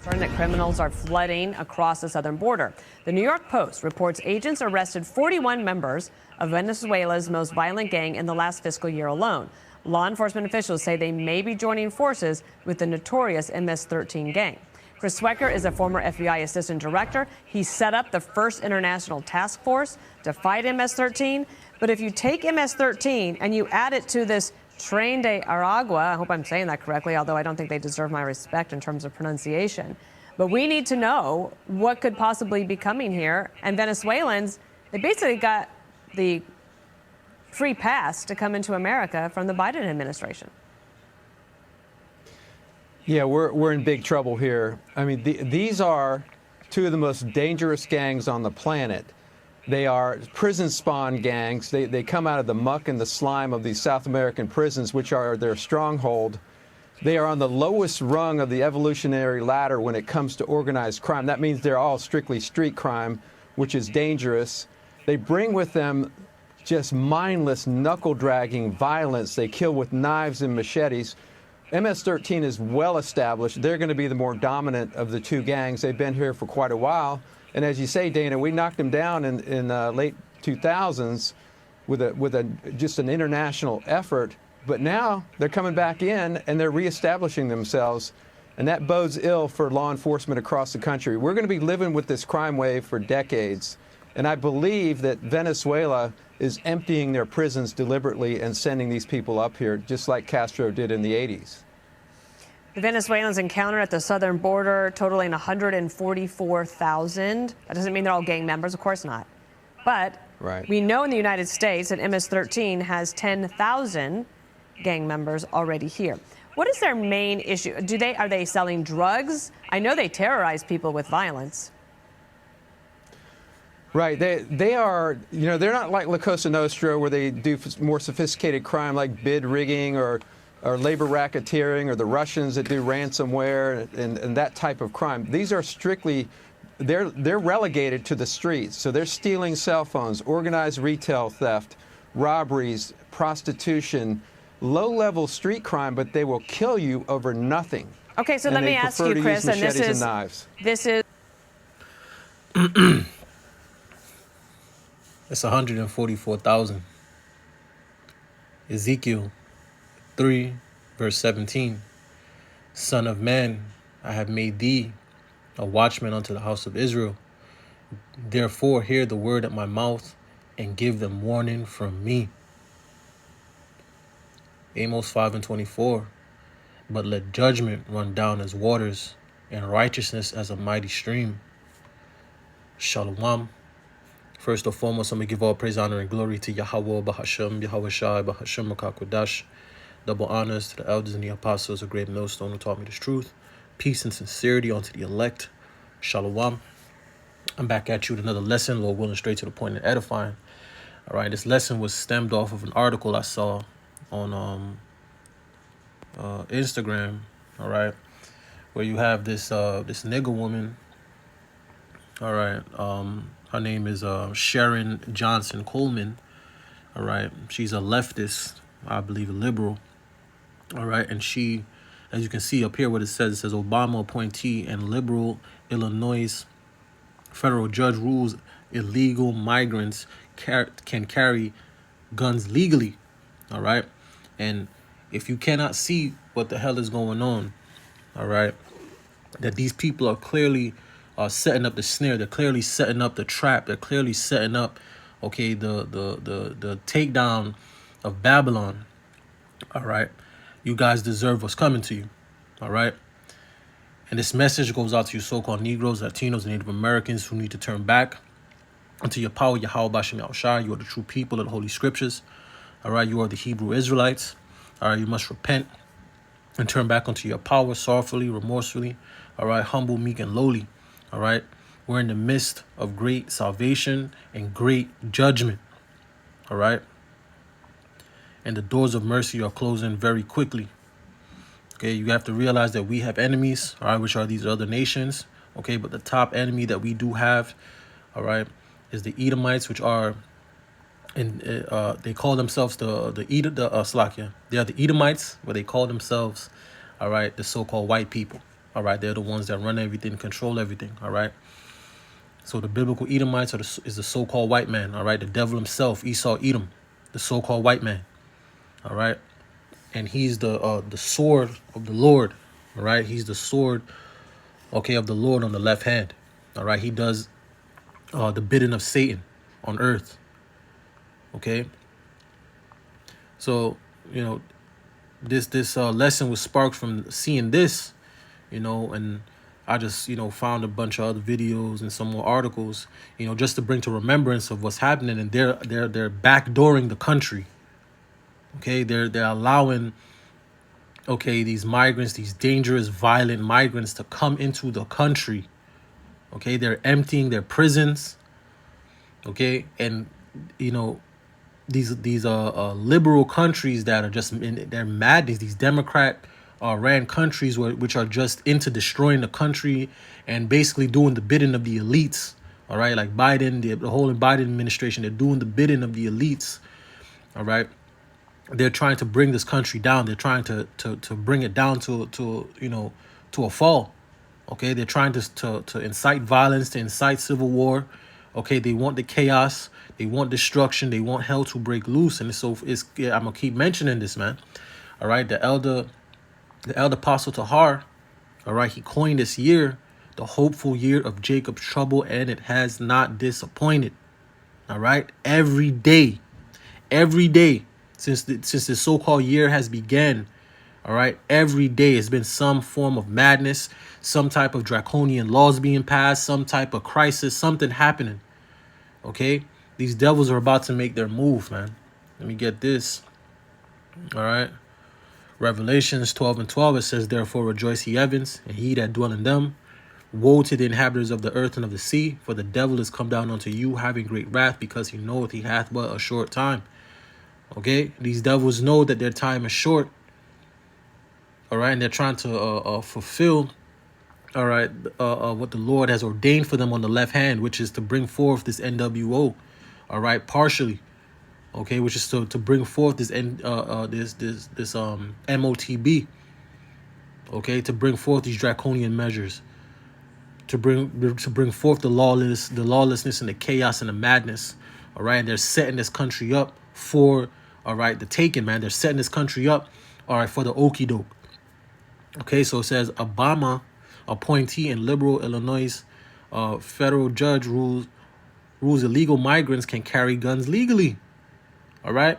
That criminals are flooding across the southern border. The New York Post reports agents arrested 41 members of Venezuela's most violent gang in the last fiscal year alone. Law enforcement officials say they may be joining forces with the notorious MS-13 gang. Chris Swecker is a former FBI assistant director. He set up the first international task force to fight MS-13. But if you take MS-13 and you add it to this Tren de Aragua, I hope I'm saying that correctly, although I don't think they deserve my respect in terms of pronunciation. But we need to know what could possibly be coming here. And Venezuelans, they basically got the free pass to come into America from the Biden administration. Yeah, we're in big trouble here. I mean, these are two of the most dangerous gangs on the planet. They are prison spawn gangs. They come out of the muck and the slime of these South American prisons, which are their stronghold. They are on the lowest rung of the evolutionary ladder when it comes to organized crime. That means they're all strictly street crime, which is dangerous. They bring with them just mindless, knuckle-dragging violence. They kill with knives and machetes. MS-13 is well established. They're going to be the more dominant of the two gangs. They've been here for quite a while. And as you say, Dana, we knocked them down in late 2000s with just an international effort. But now they're coming back in and they're reestablishing themselves. And that bodes ill for law enforcement across the country. We're going to be living with this crime wave for decades. And I believe that Venezuela is emptying their prisons deliberately and sending these people up here, just like Castro did in the 80s. The Venezuelans encountered at the southern border totaling 144,000. That doesn't mean they're all gang members, of course not. But we know in the United States that MS-13 has 10,000 gang members already here. What is their main issue? Are they selling drugs? I know they terrorize people with violence. Right. They are, they're not like La Cosa Nostra where they do more sophisticated crime like bid rigging or labor racketeering, or the Russians that do ransomware and that type of crime. These are strictly, they're relegated to the streets. So they're stealing cell phones, organized retail theft, robberies, prostitution, low-level street crime, but they will kill you over nothing. Okay, so let me ask you, Chris, and this is It's 144,000. Ezekiel 3, verse 17. Son of man, I have made thee a watchman unto the house of Israel. Therefore hear the word at my mouth and give them warning from me. Amos 5 and 24. But let judgment run down as waters and righteousness as a mighty stream. Shalom. First and foremost, I'm going to give all praise, honor, and glory to Yahweh, Bahashem, Yahweh Shai, Bahashem, Makakodash. Double honors to the elders and the apostles, a great millstone who taught me this truth. Peace and sincerity unto the elect. Shalom. I'm back at you with another lesson, Lord willing, straight to the point and edifying. All right, this lesson was stemmed off of an article I saw on Instagram, all right, where you have this nigger woman, all right, her name is Sharon Johnson Coleman. All right. She's a leftist, I believe a liberal. All right. And she, as you can see up here, what it says Obama appointee and liberal Illinois federal judge rules illegal migrants can carry guns legally. All right. And if you cannot see what the hell is going on, all right, that these people are clearly setting up the snare. They're clearly setting up the trap. They're clearly setting up, okay, the takedown of Babylon. All right. You guys deserve what's coming to you. All right. And this message goes out to you so-called Negroes, Latinos, and Native Americans who need to turn back unto your power, Yahweh Bashem Yahushua. You are the true people of the Holy Scriptures. All right. You are the Hebrew Israelites. All right. You must repent and turn back unto your power, sorrowfully, remorsefully. All right. Humble, meek, and lowly. All right. We're in the midst of great salvation and great judgment. All right. And the doors of mercy are closing very quickly. Okay. You have to realize that we have enemies, all right, which are these other nations. Okay. But the top enemy that we do have, all right, is the Edomites, which are, and they call themselves Slakia. They are the Edomites, where they call themselves, all right, the so-called white people. All right, they're the ones that run everything, control everything. All right. So the biblical Edomites is the so-called white man. All right, the devil himself, Esau, Edom, the so-called white man. All right, and he's the sword of the Lord. All right, he's the sword, okay, of the Lord on the left hand. All right, he does the bidding of Satan on earth. Okay. So, you know, this lesson was sparked from seeing this, you know, and I just, you know, found a bunch of other videos and some more articles, you know, just to bring to remembrance of what's happening. And they're backdooring the country. Okay, they're allowing, okay, these migrants, these dangerous, violent migrants to come into the country. Okay, they're emptying their prisons. Okay, and you know, these liberal countries that are just they're mad. These Democrat ran countries which are just into destroying the country and basically doing the bidding of the elites. All right, like Biden, the whole Biden administration, they're doing the bidding of the elites. All right, they're trying to bring this country down. They're trying to bring it down to you know, to a fall. Okay, they're trying to incite violence, to incite civil war. Okay, they want the chaos, they want destruction, they want hell to break loose. And so I'm gonna keep mentioning this, man. All right, the elder apostle Tahar, all right, he coined this year the hopeful year of Jacob's trouble, and it has not disappointed. All right, every day since the so-called year has begun, all right, every day has been some form of madness, some type of draconian laws being passed, some type of crisis, something happening. Okay, these devils are about to make their move, man. Let me get this. All right, Revelations 12:12, it says, therefore rejoice, ye heavens, and ye that dwell in them. Woe to the inhabitants of the earth and of the sea, for the devil is come down unto you, having great wrath, because he knoweth he hath but a short time. Okay, these devils know that their time is short. All right, and they're trying to fulfill, all right, what the Lord has ordained for them on the left hand, which is to bring forth this NWO, all right, partially, okay, which is to bring forth this MOTB, okay, to bring forth these draconian measures, to bring forth the lawlessness and the chaos and the madness, all right, and they're setting this country up for, all right, the taking, man. They're setting this country up, all right, for the okie doke. Okay, so it says Obama appointee and liberal Illinois federal judge rules illegal migrants can carry guns legally. All right,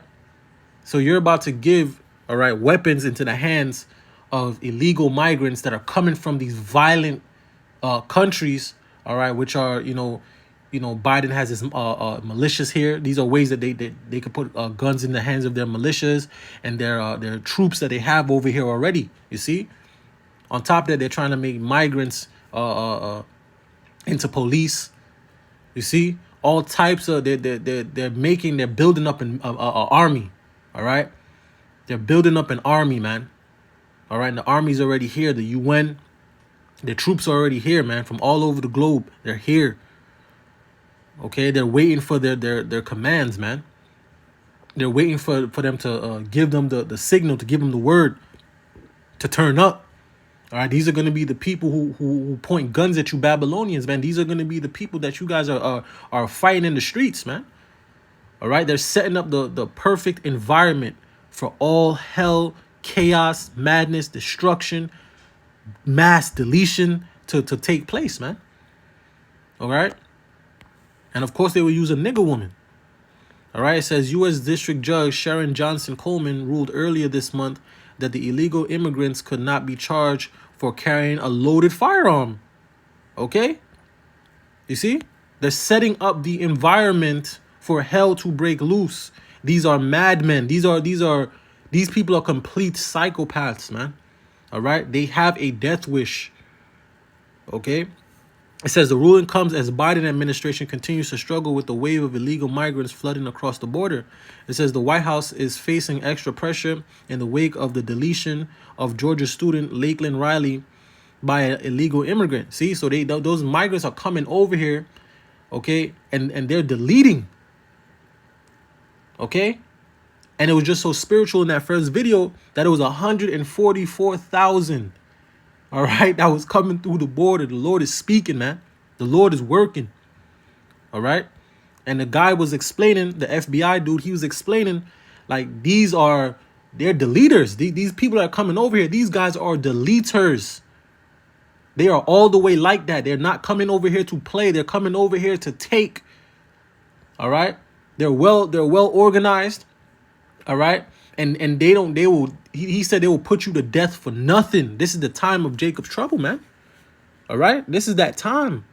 so you're about to give, all right, weapons into the hands of illegal migrants that are coming from these violent countries. All right, which are, you know, Biden has his militias here. These are ways that they could put guns in the hands of their militias and their troops that they have over here already. You see. On top of that, they're trying to make migrants into police. You see, all types of they're building up an army. All right, they're building up an army, man. All right, and the army's already here. The UN, the troops are already here, man, from all over the globe. They're here. Okay, they're waiting for their commands, man. They're waiting for them to give them the signal, to give them the word to turn up. All right, these are going to be the people who point guns at you Babylonians, man. These are going to be the people that you guys are fighting in the streets, man. All right, they're setting up the perfect environment for all hell, chaos, madness, destruction, mass deletion to take place, man. All right, and of course they will use a nigger woman. All right, it says U.S. District Judge Sharon Johnson Coleman ruled earlier this month that the illegal immigrants could not be charged for carrying a loaded firearm. Okay? You see? They're setting up the environment for hell to break loose. These are madmen. These people are complete psychopaths, man. All right? They have a death wish. Okay? It says the ruling comes as Biden administration continues to struggle with the wave of illegal migrants flooding across the border. It says the White House is facing extra pressure in the wake of the deletion of Georgia student Lakeland Riley by an illegal immigrant. See, so those migrants are coming over here, okay, and they're deleting. Okay? And it was just so spiritual in that first video that it was 144,000 all right, that was coming through the border. The Lord is speaking, man. The Lord is working, all right? And the guy was explaining, the FBI dude, he was explaining, like, they're deleters. These people that are coming over here, these guys are deleters. They are all the way like that. They're not coming over here to play. They're coming over here to take, all right? They're well organized, all right? And he said they will put you to death for nothing. This is the time of Jacob's trouble, man. All right? This is that time.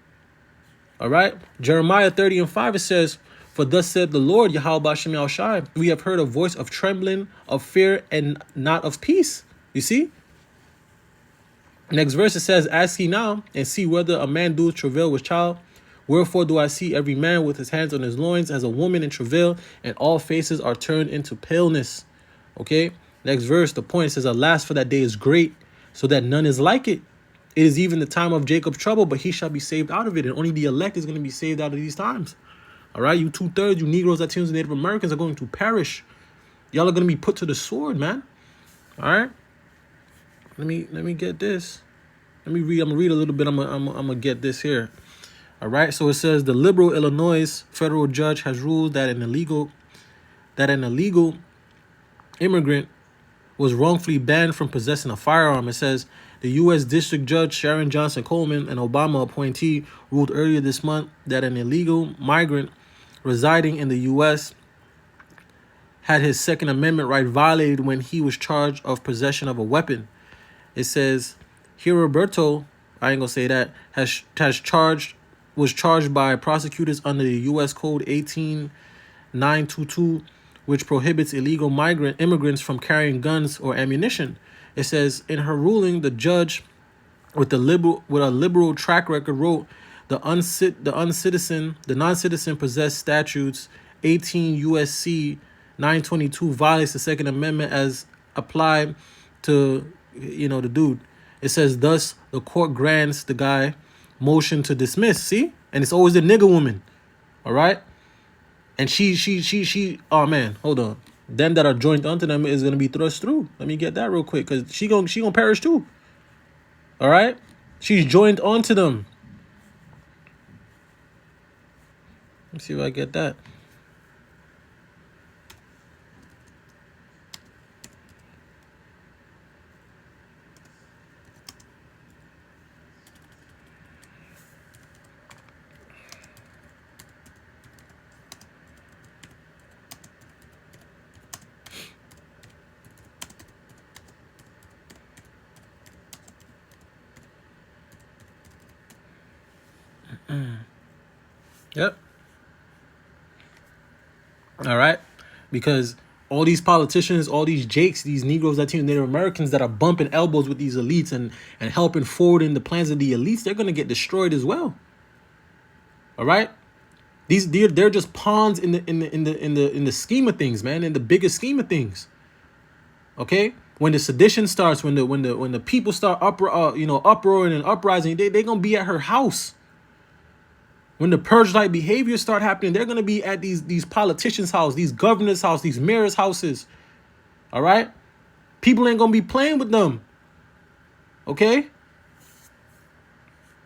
All right? Jeremiah 30:5, it says, "For thus said the Lord, Yahweh B'Shem Yahushai, we have heard a voice of trembling, of fear, and not of peace." You see? Next verse, it says, "Ask ye now, and see whether a man doeth travail with child. Wherefore do I see every man with his hands on his loins as a woman in travail, and all faces are turned into paleness." Okay? Next verse, the point says, "Alas, for that day is great, so that none is like it. It is even the time of Jacob's trouble, but he shall be saved out of it." And only the elect is going to be saved out of these times. All right? You 2/3, you Negroes, Latinos, and Native Americans are going to perish. Y'all are going to be put to the sword, man. All right? Let me get this. Let me read. I'm gonna read a little bit. I'm gonna get this here. All right. So it says, the liberal Illinois federal judge has ruled that an illegal immigrant was wrongfully banned from possessing a firearm. It says the U.S. District Judge Sharon Johnson Coleman, an Obama appointee, ruled earlier this month that an illegal migrant residing in the U.S. had his Second Amendment right violated when he was charged of possession of a weapon. It says Heriberto, I ain't gonna say that, was charged by prosecutors under the U.S. Code 18922, which prohibits illegal immigrants from carrying guns or ammunition. It says in her ruling, the judge, with a liberal track record, wrote the non-citizen possessed statutes 18 U.S.C. 922 violates the Second Amendment as applied to the dude. It says, thus the court grants the guy motion to dismiss. See? And it's always the nigger woman. All right? And she oh man, hold on. Them that are joined unto them is gonna be thrust through. Let me get that real quick, because she gonna perish too. All right? She's joined onto them. Let's see if I get that. Yep. All right. Because all these politicians, all these Jakes, these Negroes, Latinos, Native Americans that are bumping elbows with these elites and helping forward in the plans of the elites, they're gonna get destroyed as well. All right. They're just pawns in the scheme of things, man, in the bigger scheme of things. Okay. When the sedition starts, when the people start uproaring and uprising, they're gonna be at her house. When the purge-like behaviors start happening, they're going to be at these politicians' house, these governors' house, these mayors' houses. All right? People ain't going to be playing with them. Okay?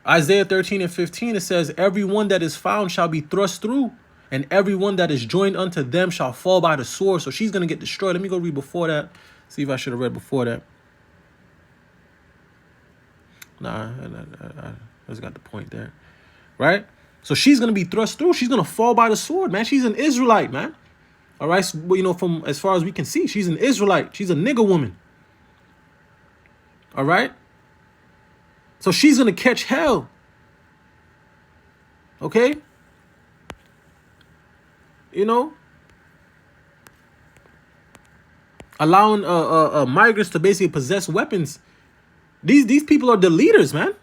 Isaiah 13:15, it says, everyone that is found shall be thrust through, and everyone that is joined unto them shall fall by the sword. So she's going to get destroyed. Let me go read before that. See if I should have read before that. Nah, I just got the point there. Right? So she's going to be thrust through. She's going to fall by the sword, man. She's an Israelite, man. All right. So, from as far as we can see, she's an Israelite. She's a nigger woman. All right. So she's going to catch hell. Okay. Allowing migrants to basically possess weapons. These people are the leaders, man.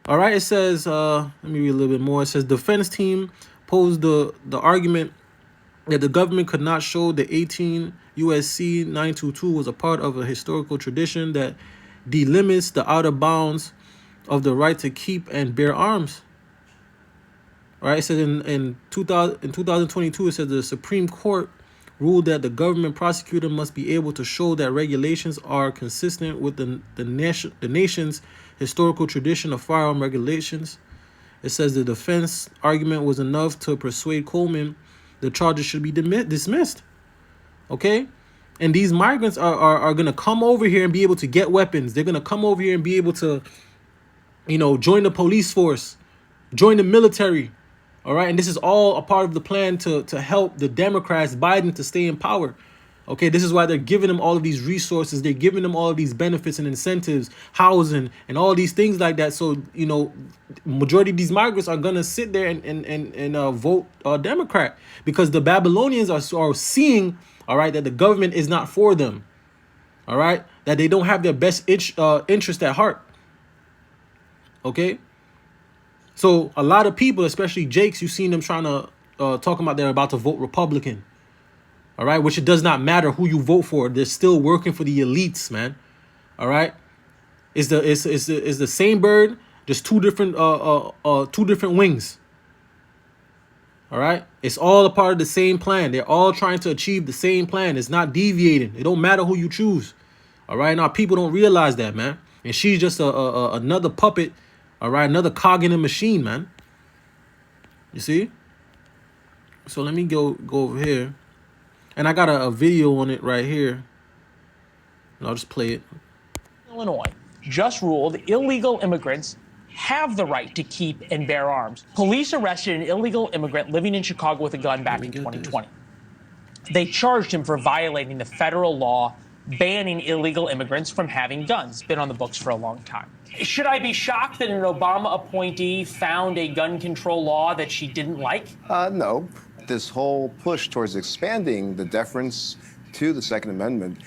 All right, it says, let me read a little bit more. It says, defense team posed the argument that the government could not show the 18 U.S.C. 922 was a part of a historical tradition that delimits the outer bounds of the right to keep and bear arms. All right, it says in 2022, it says the Supreme Court ruled that the government prosecutor must be able to show that regulations are consistent with the nation's historical tradition of firearm regulations. It says the defense argument was enough to persuade Coleman the charges should be dismissed. Okay? And these migrants are going to come over here and be able to get weapons. They're going to come over here and be able to, you know, join the police force, join the military. All right? And this is all a part of the plan to help the Democrats, Biden, to stay in power. Okay, this is why they're giving them all of these resources. They're giving them all of these benefits and incentives, housing, and all these things like that. So, you know, majority of these migrants are going to sit there and vote Democrat, because the Babylonians are seeing, all right, that the government is not for them. All right, that they don't have their best interest at heart. Okay, so a lot of people, especially Jakes, you've seen them trying to talk about they're about to vote Republican. All right, which it does not matter who you vote for. They're still working for the elites, man. All right, it's the same bird, just two different wings. All right, it's all a part of the same plan. They're all trying to achieve the same plan. It's not deviating. It don't matter who you choose. All right, now people don't realize that, man. And she's just another puppet. All right, another cog in the machine, man. You see? So let me go over here. And I got a video on it right here. And I'll just play it. Illinois just ruled illegal immigrants have the right to keep and bear arms. Police arrested an illegal immigrant living in Chicago with a gun back in 2020. They charged him for violating the federal law banning illegal immigrants from having guns. It's been on the books for a long time. Should I be shocked that an Obama appointee found a gun control law that she didn't like? No. This whole push towards expanding the deference to the Second Amendment,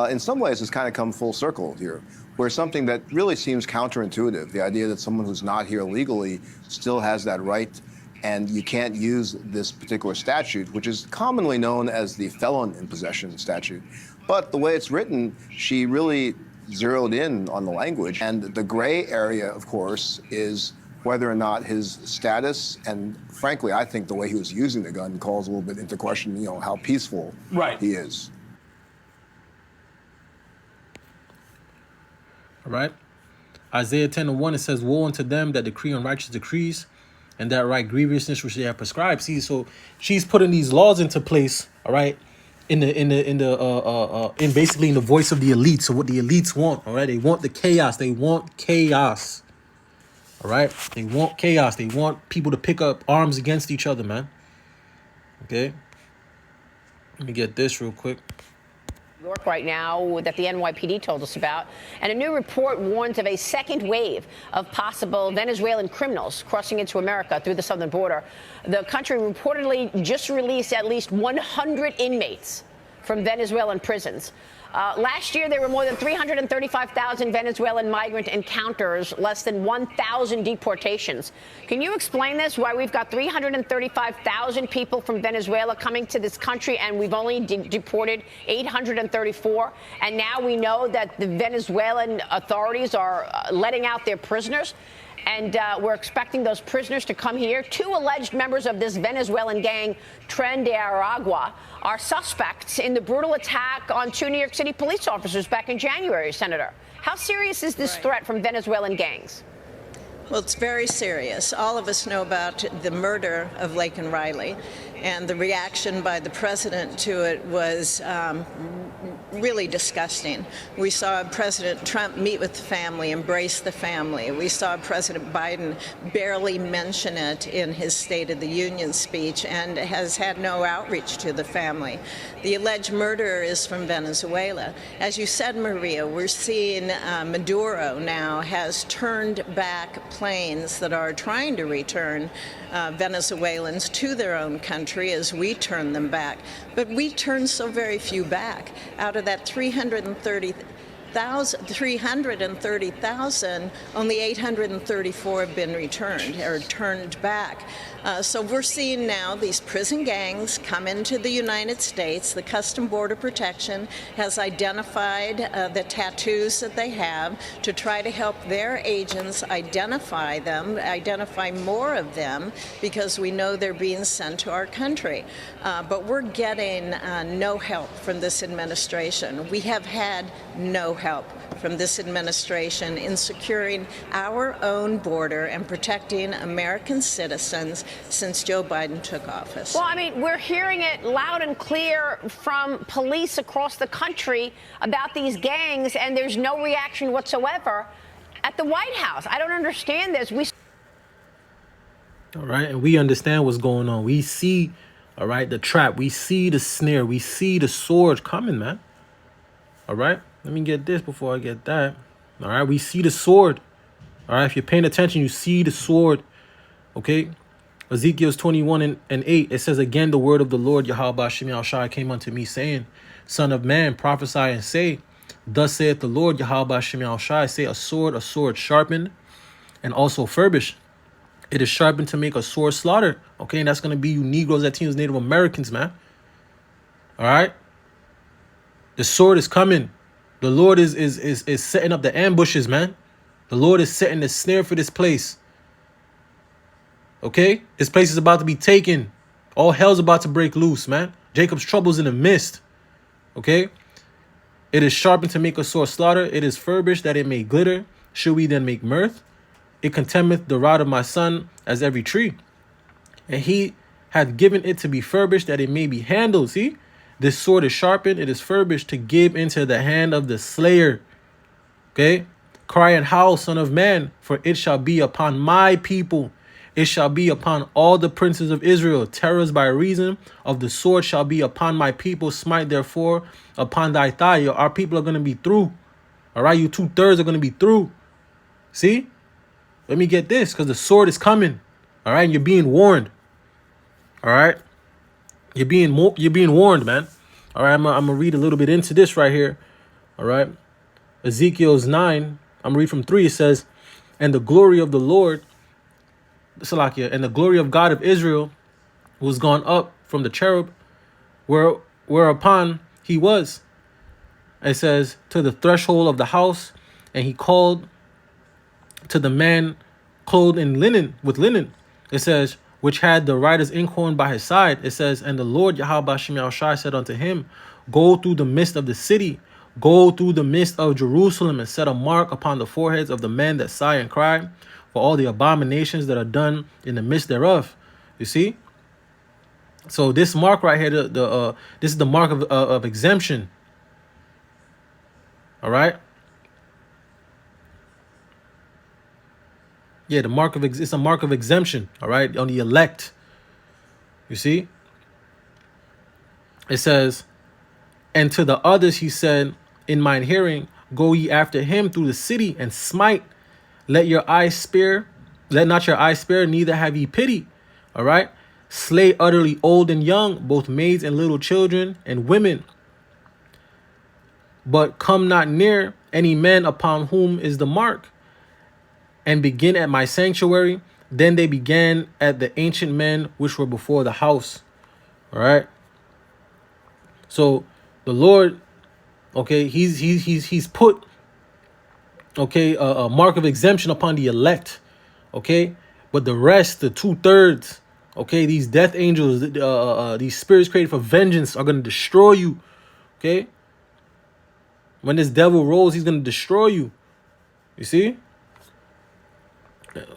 in some ways has kind of come full circle here, where something that really seems counterintuitive, the idea that someone who's not here legally still has that right, and you can't use this particular statute, which is commonly known as the felon in possession statute. But the way it's written, she really zeroed in on the language. And the gray area, of course, is whether or not his status, and frankly, I think the way he was using the gun calls a little bit into question, you know, how peaceful he is. All right. Isaiah 10:1, it says, "Woe unto them that decree unrighteous decrees, and that write grievousness which they have prescribed." See, so she's putting these laws into place, all right, in basically in the voice of the elites. So what the elites want, all right, they want the chaos. They want chaos. All right, they want chaos. They want people to pick up arms against each other, man. Okay, let me get this real quick. York right now that the NYPD told us about, and a new report warns of a second wave of possible Venezuelan criminals crossing into America through the southern border. The country reportedly just released at least 100 inmates from Venezuelan prisons. Last year, there were more than 335,000 Venezuelan migrant encounters, less than 1,000 deportations. Can you explain this, why we've got 335,000 people from Venezuela coming to this country and we've only deported 834? And now we know that the Venezuelan authorities are letting out their prisoners. And we're expecting those prisoners to come here. Two alleged members of this Venezuelan gang, Tren de Aragua, are suspects in the brutal attack on two New York City police officers back in January, Senator. How serious is this threat from Venezuelan gangs? Well, it's very serious. All of us know about the murder of Laken Riley, and the reaction by the president to it was really disgusting. We saw President Trump meet with the family, embrace the family. We saw President Biden barely mention it in his State of the Union speech and has had no outreach to the family. The alleged murderer is from Venezuela. As you said, Maria, we're seeing Maduro now has turned back planes that are trying to return Venezuelans to their own country as we turn them back. But we turn so very few back. Out of that 330 330,000, only 834 have been returned or turned back. So we're seeing now these prison gangs come into the United States. The Custom Border Protection has identified the tattoos that they have to try to help their agents identify them, identify more of them, because we know they're being sent to our country. But we're getting no help from this administration. We have had no help from this administration in securing our own border and protecting American citizens since Joe Biden took office. Well, I mean, we're hearing it loud and clear from police across the country about these gangs, and there's no reaction whatsoever at the White House. I don't understand this. All right, and we understand what's going on. We see, all right, the trap. We see the snare. We see the sword coming, man. All right, let me get this before I get that. All right, we see the sword. All right, if you're paying attention, you see the sword. Okay, Ezekiel 21 and 8, it says, again, the word of the Lord, Yahweh Shem Shai, came unto me, saying, Son of man, prophesy and say, thus saith the Lord, Yahweh Shem Shai, say, a sword sharpened, and also furbished. It is sharpened to make a sore slaughter. Okay, and that's going to be you Negroes, Latinos, Native Americans, man. All right? The sword is coming. The Lord is setting up the ambushes, man. The Lord is setting the snare for this place. Okay? This place is about to be taken. All hell's about to break loose, man. Jacob's trouble's in the midst. Okay? It is sharpened to make a sore slaughter. It is furbished that it may glitter. Should we then make mirth? It contemneth the rod of my son as every tree. And he hath given it to be furbished that it may be handled. See? This sword is sharpened. It is furbished to give into the hand of the slayer. Okay? Cry and howl, son of man, for it shall be upon my people. It shall be upon all the princes of Israel. Terrors by reason of the sword shall be upon my people. Smite therefore upon thy thigh. Our people are going to be through. All right? You 2/3 are going to be through. See? Let me get this, because the sword is coming. All right? And you're being warned. All right? You're being warned, man. All right? I'm going to read a little bit into this right here. All right? Ezekiel's 9. I'm going to read from 3. It says, and the glory of the Lord, Salakia, and the glory of God of Israel was gone up from the cherub, whereupon he was. It says, to the threshold of the house, and he called to the man clothed in linen, with linen. It says, which had the writer's inkhorn by his side. It says, and the Lord Yahweh Shem Shai said unto him, go through the midst of the city, go through the midst of Jerusalem, and set a mark upon the foreheads of the men that sigh and cry, for all the abominations that are done in the midst thereof. You see? So this mark right here, this is the mark of exemption. All right? Yeah, it's a mark of exemption, all right, on the elect. You see? It says, and to the others he said, in mine hearing, go ye after him through the city and smite. Let not your eyes spare, neither have ye pity. All right? Slay utterly old and young, both maids and little children and women. But come not near any men upon whom is the mark. And begin at my sanctuary. Then they began at the ancient men which were before the house. All right. So the Lord, okay, he's put, okay, a mark of exemption upon the elect. Okay, but the rest, the 2/3, okay, these death angels, these spirits created for vengeance are going to destroy you. Okay. When this devil rolls, he's going to destroy you. You see?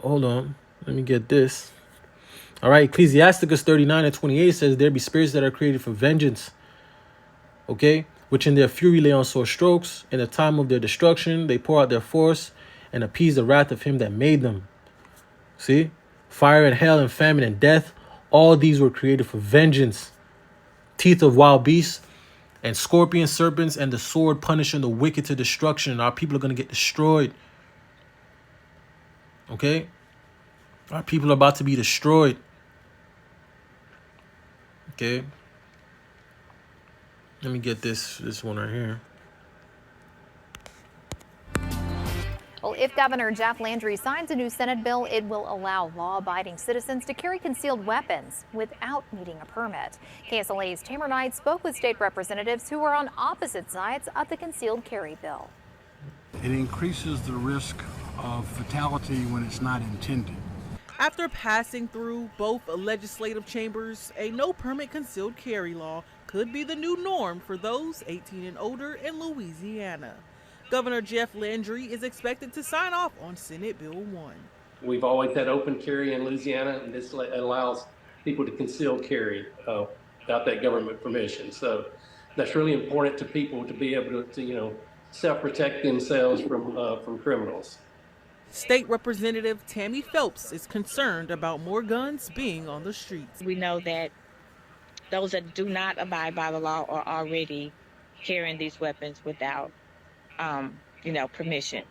Hold on, let me get this. All right, Ecclesiasticus 39 and 28 says, there be spirits that are created for vengeance, okay, which in their fury lay on sore strokes. In the time of their destruction they pour out their force and appease the wrath of him that made them. See? Fire and hell and famine and death, all these were created for vengeance. Teeth of wild beasts and scorpions, serpents, and the sword punishing the wicked to destruction. Our people are going to get destroyed. Okay? Our people are about to be destroyed. Okay? Let me get this one right here. Well, if Governor Jeff Landry signs a new Senate bill, it will allow law-abiding citizens to carry concealed weapons without needing a permit. KSLA's Tamer Knight spoke with state representatives who are on opposite sides of the concealed carry bill. It increases the risk of fatality when it's not intended. After passing through both legislative chambers, a no permit concealed carry law could be the new norm for those 18 and older in Louisiana. Governor Jeff Landry is expected to sign off on Senate Bill 1. We've always had open carry in Louisiana, and this allows people to conceal carry without that government permission. So that's really important to people to be able to self-protect themselves from criminals. State Representative Tammy Phelps is concerned about more guns being on the streets. We know that those that do not abide by the law are already carrying these weapons without, permission.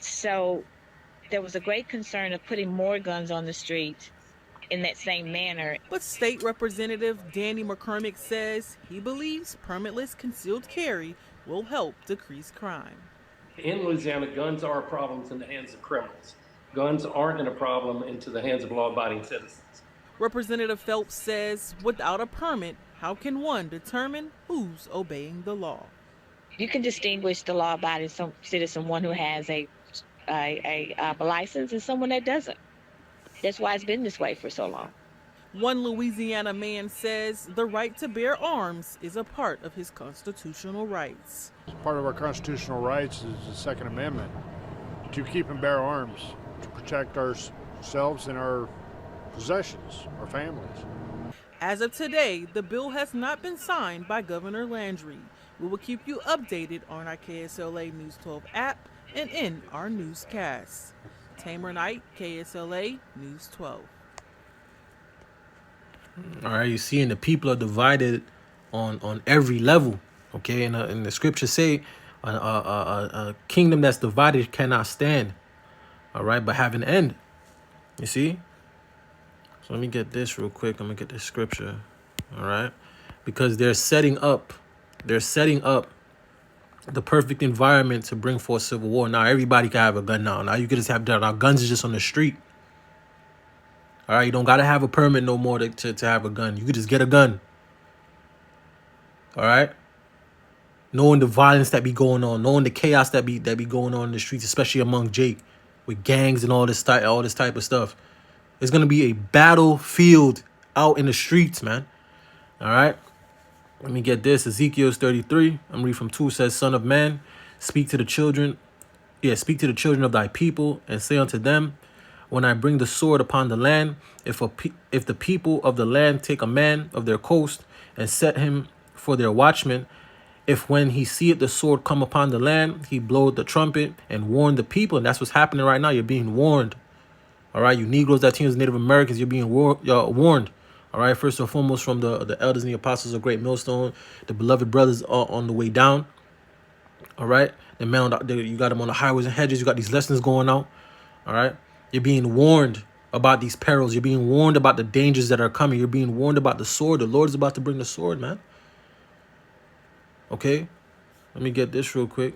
So there was a great concern of putting more guns on the street in that same manner. But State Representative Danny McCormick says he believes permitless concealed carry will help decrease crime. In Louisiana, guns are problems in the hands of criminals. Guns aren't a problem into the hands of law-abiding citizens. Representative Phelps says without a permit, how can one determine who's obeying the law? You can distinguish the law-abiding citizen, one who has a license, and someone that doesn't. That's why it's been this way for so long. One Louisiana man says the right to bear arms is a part of his constitutional rights. Part of our constitutional rights is the Second Amendment to keep and bear arms, to protect ourselves and our possessions, our families. As of today, the bill has not been signed by Governor Landry. We will keep you updated on our KSLA News 12 app and in our newscasts. Tamer Knight, KSLA News 12. All right, you see, and the people are divided on every level. Okay, and the scriptures say a kingdom that's divided cannot stand. All right, but have an end. You see? So let me get this real quick. I'm gonna get this scripture. All right, because they're setting up the perfect environment to bring forth civil war. Now everybody can have a gun now. Now you can just have that. Now guns is just on the street. All right, you don't gotta have a permit no more to have a gun. You could just get a gun. All right, knowing the violence that be going on, knowing the chaos that be going on in the streets, especially among Jake, with gangs and all this type of stuff. It's gonna be a battlefield out in the streets, man. All right, let me get this. Ezekiel 33. I'm reading from 2. It says, "Son of man, speak to the children of thy people, and say unto them, when I bring the sword upon the land, if the people of the land take a man of their coast and set him for their watchman, if when he seeth the sword come upon the land, he bloweth the trumpet and warn the people," and that's what's happening right now. You're being warned. All right, you Negroes, Latinos, Native Americans, you're being warned. All right, first and foremost from the elders and the apostles of Great Millstone, the beloved brothers on the way down. All right, the man you got them on the highways and hedges. You got these lessons going out. All right. You're being warned about these perils. You're being warned about the dangers that are coming. You're being warned about the sword. The Lord is about to bring the sword, man. Okay? Let me get this real quick.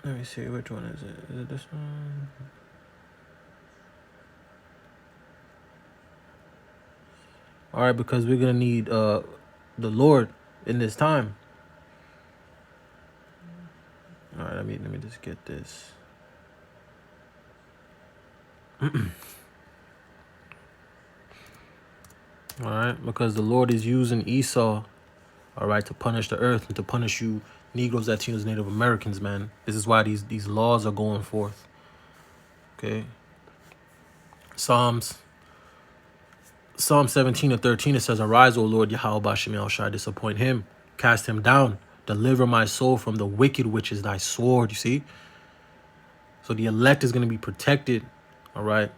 Let me see, which one is it? Is it this one? All right, because we're gonna need the Lord in this time. All right, let me just get this. All right, because the Lord is using Esau, all right, to punish the earth and to punish you Negroes, Latinos, Native Americans, man. This is why these laws are going forth. Okay. Psalm 17:13, it says, "Arise, O Lord, Yahweh Bashem El Shai, disappoint him, cast him down, deliver my soul from the wicked, which is thy sword." You see? So the elect is going to be protected, all right,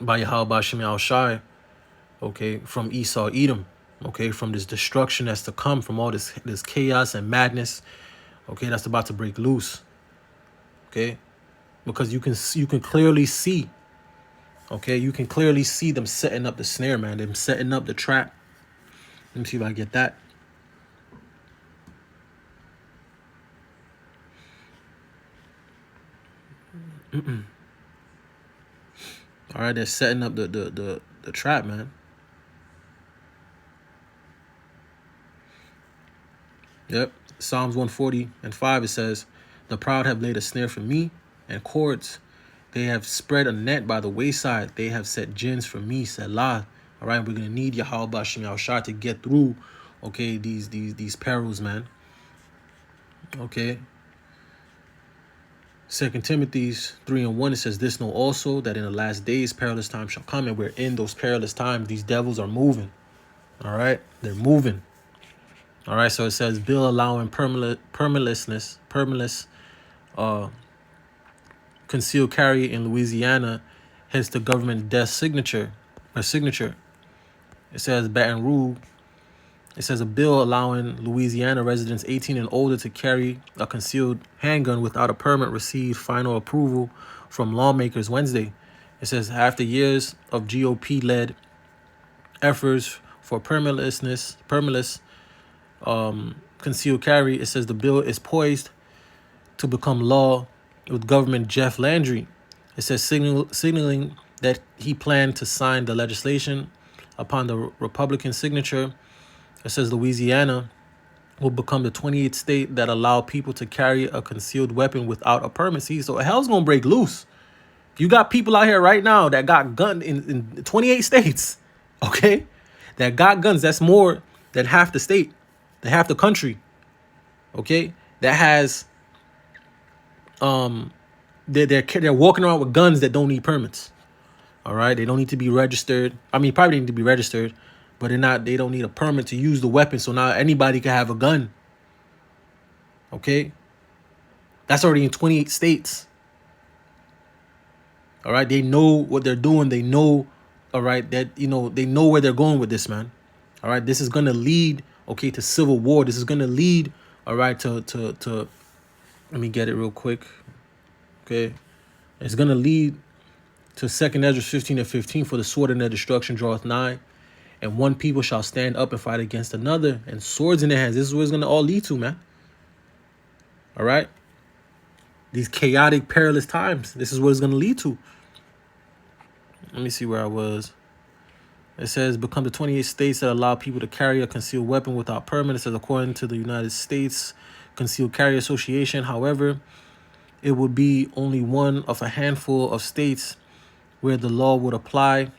by Yahweh Bashem El Shai, okay, from Esau, Edom. Okay, from this destruction that's to come, from all this chaos and madness, okay, that's about to break loose, okay, because you can clearly see, okay, you can clearly see them setting up the snare, man, them setting up the trap. Let me see if I get that. All right, they're setting up the trap, man. Yep. Psalms 140:5, it says, "The proud have laid a snare for me, and cords. They have spread a net by the wayside. They have set gins for me, Selah." All right, we're gonna need Yahweh Bashim Yahushua to get through, okay, these perils, man. Okay. 2 Timothy 3:1, it says, "This know also, that in the last days perilous times shall come," and we're in those perilous times. These devils are moving. All right, they're moving. All right, so it says, "Bill allowing permitless concealed carry in Louisiana hits the government death signature. It says Baton Rouge. It says a bill allowing Louisiana residents 18 and older to carry a concealed handgun without a permit received final approval from lawmakers Wednesday. It says after years of GOP-led efforts for permitless concealed carry, it says the bill is poised to become law with Governor Jeff Landry. It says signaling that he planned to sign the legislation upon the Republican signature. It says Louisiana will become the 28th state that allow people to carry a concealed weapon without a permit. See, so hell's gonna break loose. You got people out here right now that got guns in 28 states, okay? That got guns. That's more than half the state, than half the country, okay? That has, they're walking around with guns that don't need permits, all right? They don't need to be registered. I mean, probably need to be registered, but they don't need a permit to use the weapon. So now anybody can have a gun. Okay? That's already in 28 states. All right? They know what they're doing. They know, all right, that, they know where they're going with this, man. All right? This is going to lead, okay, to civil war. This is going to lead, all right, to let me get it real quick. Okay? It's going to lead to 2 Ezra 15:15, "For the sword and their destruction draweth nigh, and one people shall stand up and fight against another, and swords in their hands." This is what it's going to all lead to, man. All right? These chaotic, perilous times. This is what it's going to lead to. Let me see where I was. It says, "Become the 28 states that allow people to carry a concealed weapon without permit." It says, according to the United States Concealed Carry Association, however, it would be only one of a handful of states where the law would apply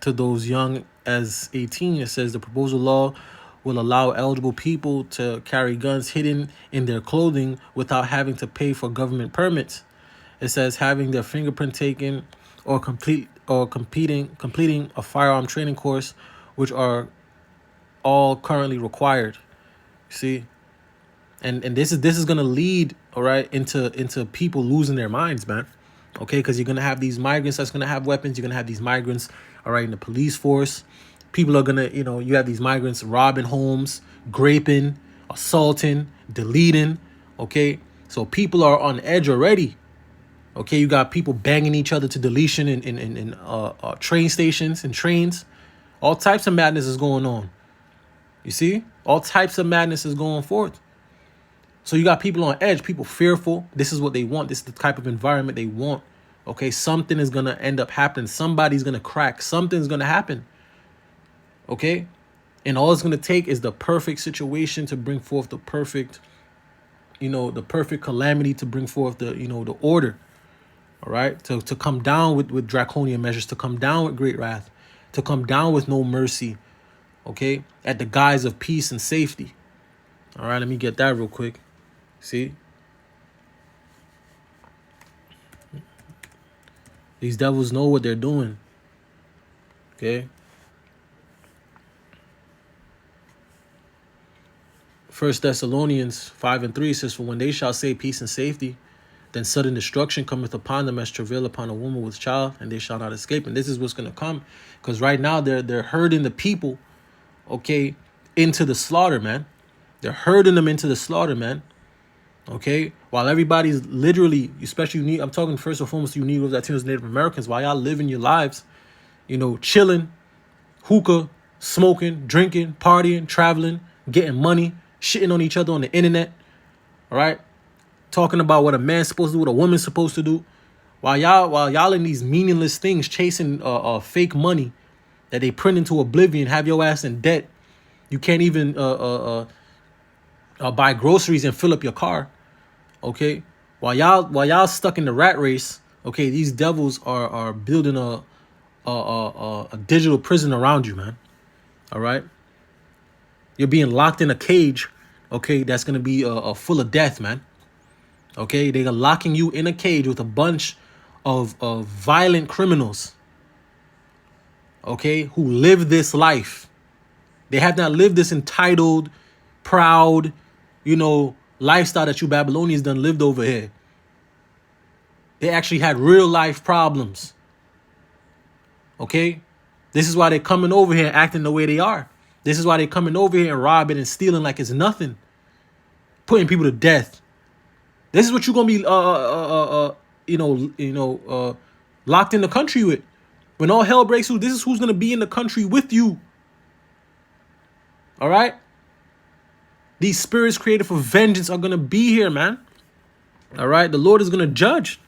to those young as 18. It says the proposed law will allow eligible people to carry guns hidden in their clothing without having to pay for government permits. It says having their fingerprint taken or completing a firearm training course, which are all currently required. See, and this is gonna lead, all right, into people losing their minds, man. Okay, because you're gonna have these migrants that's gonna have weapons. You're gonna have these migrants, all right, in the police force. People are gonna, you have these migrants robbing homes, raping, assaulting, deleting. Okay, so people are on edge already. Okay, you got people banging each other to deletion in train stations and trains. All types of madness is going on. You see, all types of madness is going forth. So you got people on edge, people fearful. This is what they want. This is the type of environment they want. Okay, something is going to end up happening. Somebody's going to crack. Something's going to happen. Okay, and all it's going to take is the perfect situation to bring forth the perfect, the perfect calamity to bring forth the, the order. All right, to come down with draconian measures, to come down with great wrath, to come down with no mercy. Okay, at the guise of peace and safety. All right, let me get that real quick. See? These devils know what they're doing. Okay? 1 Thessalonians 5:3 says, "For when they shall say peace and safety, then sudden destruction cometh upon them as travail upon a woman with child, and they shall not escape." And this is what's going to come. Because right now they're herding the people, okay, into the slaughter, man. They're herding them into the slaughter, man. Okay, while everybody's literally, especially I'm talking first and foremost to you Negroes, Latinos, Native Americans, while y'all living your lives, you know, chilling, hookah, smoking, drinking, partying, traveling, getting money, shitting on each other on the internet, all right? Talking about what a man's supposed to do, what a woman's supposed to do. While y'all in these meaningless things, chasing fake money that they print into oblivion, have your ass in debt. You can't even buy groceries and fill up your car. Okay, while y'all stuck in the rat race, okay, these devils are building a digital prison around you, man. All right, you're being locked in a cage, okay, that's gonna be full of death, man. Okay, they are locking you in a cage with a bunch of violent criminals, okay, who live this life. They have not lived this entitled, proud, you know, lifestyle that you Babylonians done lived over here. They actually had real life problems. Okay? This is why they're coming over here and acting the way they are. This is why they're coming over here and robbing and stealing like it's nothing. Putting people to death. This is what you're gonna be locked in the country with. When all hell breaks loose, this is who's gonna be in the country with you. All right? These spirits created for vengeance are going to be here, man. All right? The Lord is going to judge.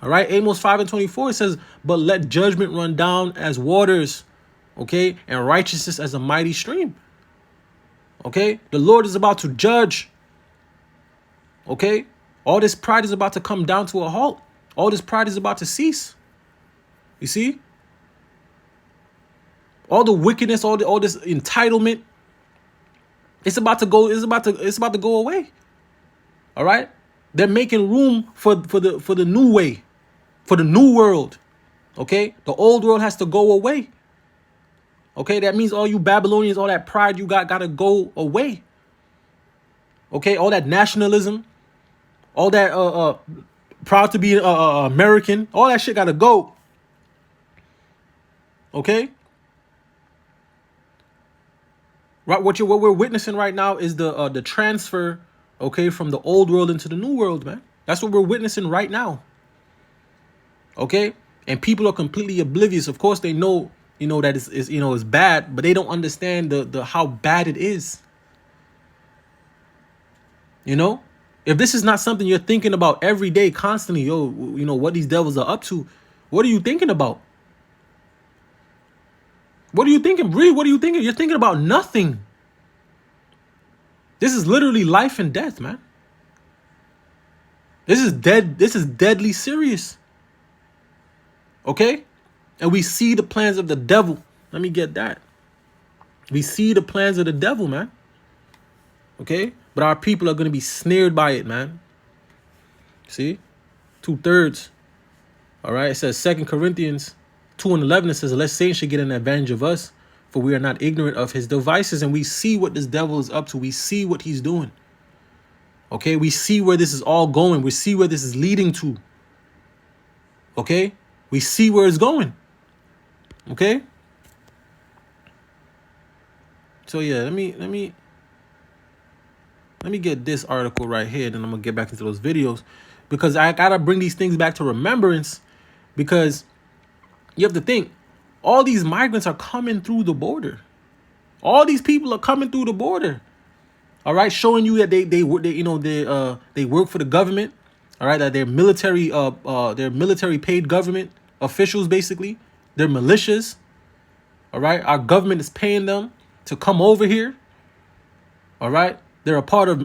All right? Amos 5:24 says, but let judgment run down as waters, okay? And righteousness as a mighty stream. Okay? The Lord is about to judge. Okay? All this pride is about to come down to a halt. All this pride is about to cease. You see? All the wickedness, all this entitlement, it's about to go away. All right? They're making room for the new way, for the new world. Okay? The old world has to go away. Okay? That means all you Babylonians, all that pride you gotta go away. Okay? All that nationalism, all that proud to be American, all that shit gotta go. Okay? Right, what we're witnessing right now is the transfer, okay, from the old world into the new world, man. That's what we're witnessing right now. Okay, and people are completely oblivious. Of course, they know, you know, that it's bad, but they don't understand the how bad it is. You know, if this is not something you're thinking about every day, constantly, yo, you know what these devils are up to. What are you thinking about? What are you thinking? Really, what are you thinking? You're thinking about nothing. This is literally life and death, man. This is dead. This is deadly serious. Okay? And we see the plans of the devil. Let me get that. We see the plans of the devil, man. Okay? But our people are going to be snared by it, man. See? 2/3. All right? It says 2 Corinthians 2:11, it says, lest Satan should get an advantage of us, for we are not ignorant of his devices. And we see what this devil is up to. We see what he's doing. Okay, we see where this is all going. We see where this is leading to. Okay, we see where it's going. Okay. So yeah, let me get this article right here, then I'm gonna get back into those videos, because I gotta bring these things back to remembrance, because you have to think, all these migrants are coming through the border. All these people are coming through the border. All right, showing you that they work for the government. All right, that they're military paid government officials, basically. They're militias. All right, our government is paying them to come over here. All right, they're a part of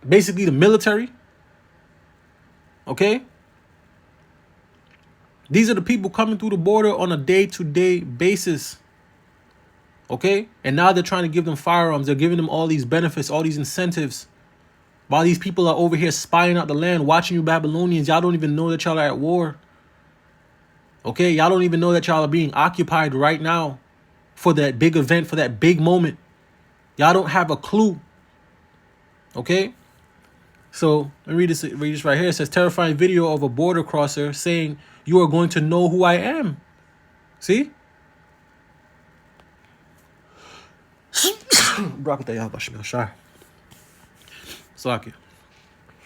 basically the military. Okay? These are the people coming through the border on a day-to-day basis. Okay? And now they're trying to give them firearms. They're giving them all these benefits, all these incentives. While these people are over here spying out the land, watching you Babylonians, y'all don't even know that y'all are at war. Okay? Y'all don't even know that y'all are being occupied right now for that big event, for that big moment. Y'all don't have a clue. Okay? So, let me read this right here. It says, terrifying video of a border crosser saying, you are going to know who I am. See? Slaki.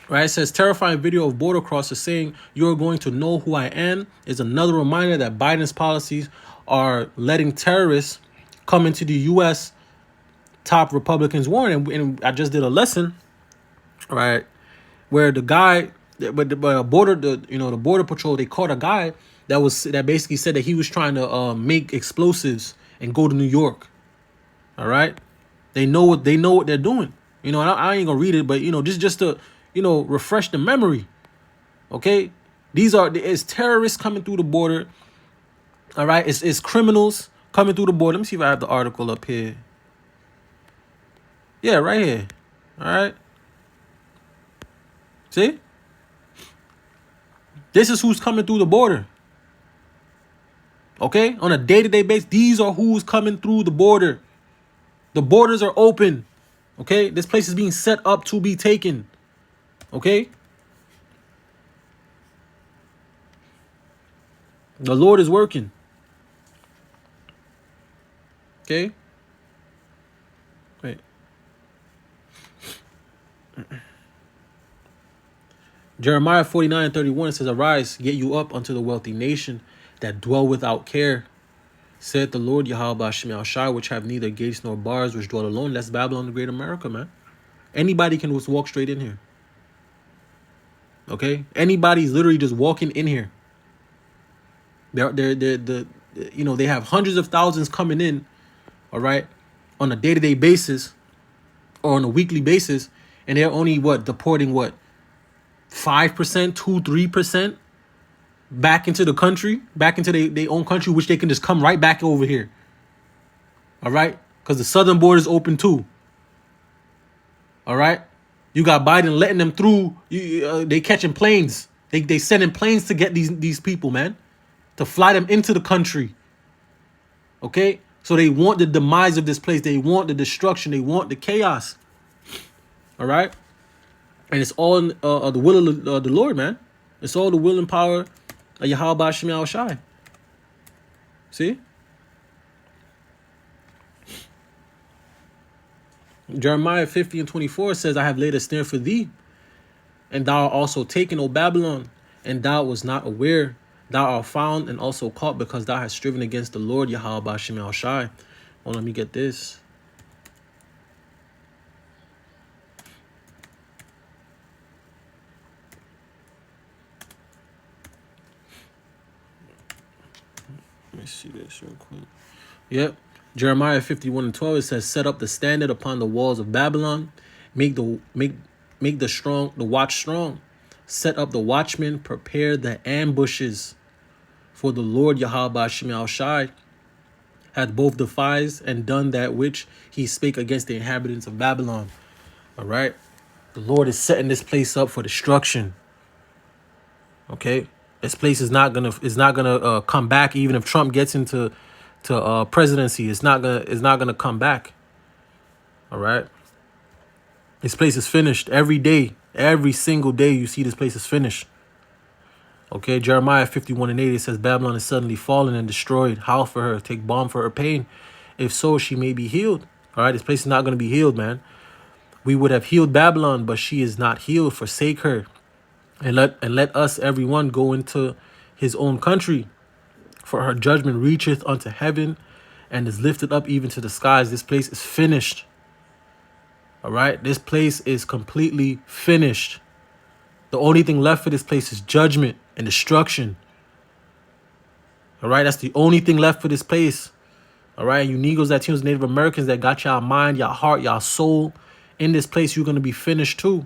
Right, it says terrifying video of border crossers saying you're going to know who I am is another reminder that Biden's policies are letting terrorists come into the U.S. Top Republicans warn. And I just did a lesson, right, where the guy, but the border, the border patrol, they caught a guy that basically said that he was trying to make explosives and go to New York. All right, they know what they're doing. And I ain't gonna read it, but just to refresh the memory. Okay, it's terrorists coming through the border. All right, it's criminals coming through the border. Let me see if I have the article up here. Yeah, right here. All right. See? This is who's coming through the border. Okay? On a day-to-day basis, these are who's coming through the border. The borders are open. Okay? This place is being set up to be taken. Okay? The Lord is working. Okay? Wait. Jeremiah 49:31 says, arise, get you up unto the wealthy nation that dwell without care. Said the Lord Yahweh Shemel Shai, which have neither gates nor bars, which dwell alone. That's Babylon, the great America, man. Anybody can just walk straight in here. Okay? Anybody's literally just walking in here. They have hundreds of thousands coming in, all right, on a day-to-day basis or on a weekly basis, and they're only deporting 5%, 2-3% back into the country, back into their own country, which they can just come right back over here. All right? Because the southern border is open too. All right? You got Biden letting them through. They catching planes. They sending planes to get these people, man, to fly them into the country. Okay? So they want the demise of this place. They want the destruction. They want the chaos. All right? And it's all the will of the Lord, man. It's all the will and power of Yahweh Shemel Shai. See? Jeremiah 50:24 says, I have laid a snare for thee, and thou art also taken, O Babylon, and thou was not aware. Thou art found and also caught, because thou hast striven against the Lord Yahweh Shemel Shai. Well, let me get this. Let me see this real quick. Yep. Jeremiah 51:12, it says, set up the standard upon the walls of Babylon, make the watch strong, set up the watchmen, prepare the ambushes, for the Lord Yahweh Shemel Shai hath both devised and done that which he spake against the inhabitants of Babylon. All right, the Lord is setting this place up for destruction. Okay, this place is not gonna come back. Even if Trump gets into presidency, it's not gonna come back. All right, this place is finished. Every day, every single day, you see this place is finished. Okay, Jeremiah 51:8, it says, Babylon is suddenly fallen and destroyed. Howl for her, take balm for her pain. If so, she may be healed. All right, this place is not going to be healed, man. We would have healed Babylon, but she is not healed. Forsake her, and let us, everyone, go into his own country. For her judgment reacheth unto heaven, and is lifted up even to the skies. This place is finished. All right, this place is completely finished. The only thing left for this place is judgment and destruction. All right, that's the only thing left for this place. All right, you Negroes, Latinos, Native Americans that got y'all mind, y'all heart, y'all soul in this place, you're going to be finished too.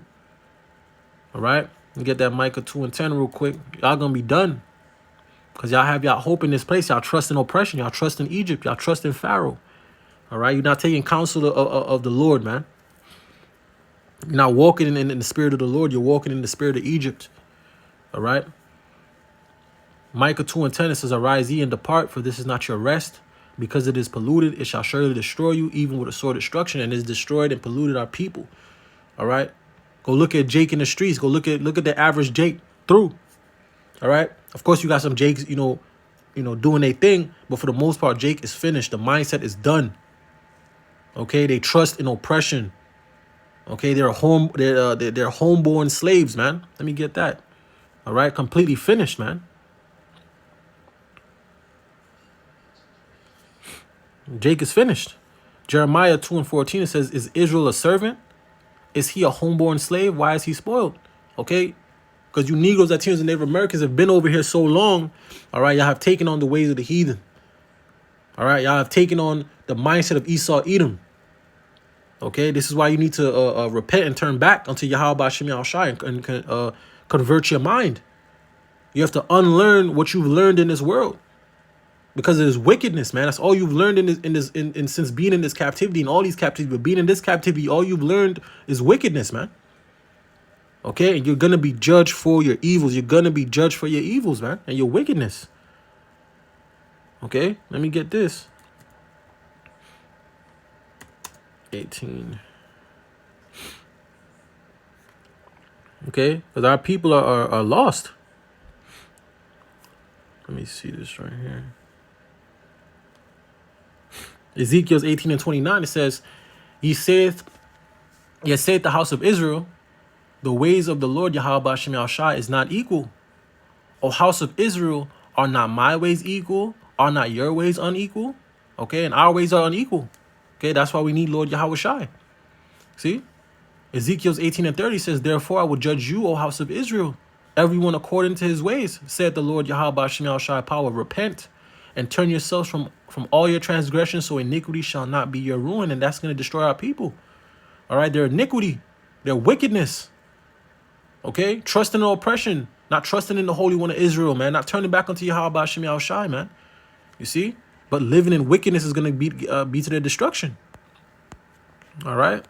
All right, let me get that Micah 2:10 real quick. Y'all going to be done. Because y'all have y'all hope in this place. Y'all trust in oppression. Y'all trust in Egypt. Y'all trust in Pharaoh. All right, you're not taking counsel of the Lord, man. You're not walking in the spirit of the Lord. You're walking in the spirit of Egypt. All right. Micah 2:10, it says, arise ye and depart, for this is not your rest. Because it is polluted, it shall surely destroy you, even with a sword of destruction. And it's destroyed and polluted our people. All right. Go look at Jake in the streets. Go look at the average Jake through. All right. Of course, you got some Jakes, doing their thing. But for the most part, Jake is finished. The mindset is done. Okay, they trust in oppression. Okay, they're homeborn slaves, man. Let me get that. All right, completely finished, man. Jake is finished. Jeremiah 2:14, it says, is Israel a servant? Is he a homeborn slave? Why is he spoiled? Okay, because you Negroes, Latinos, and Native Americans have been over here so long. All right, y'all have taken on the ways of the heathen. All right, y'all have taken on the mindset of Esau, Edom. Okay, this is why you need to repent and turn back unto Yahweh Hashem Yahushai and convert your mind. You have to unlearn what you've learned in this world, because it is wickedness, man. That's all you've learned since being in this captivity and all these captivities. But being in this captivity, all you've learned is wickedness, man. Okay, and you're gonna be judged for your evils. You're gonna be judged for your evils, man, and your wickedness. Okay, let me get this. 18. Okay, because our people are lost. Let me see this right here. Ezekiel's 18:29, it says, Yet saith the house of Israel, the ways of the Lord Yahweh Hashem Yahushai is not equal. O house of Israel, are not my ways equal? Are not your ways unequal? Okay, and our ways are unequal. Okay, that's why we need Lord Yahweh Shai. See? Ezekiel's 18:30 says, Therefore I will judge you, O house of Israel, everyone according to his ways, said the Lord Yahweh Hashem Yahushai power. Repent and turn yourselves from all your transgressions, so iniquity shall not be your ruin. And that's going to destroy our people. All right, their iniquity, their wickedness. Okay, trusting in oppression, not trusting in the Holy One of Israel, man, not turning back unto Yahweh Hashem Yahushai, man. You see? But living in wickedness is going to be to their destruction. All right.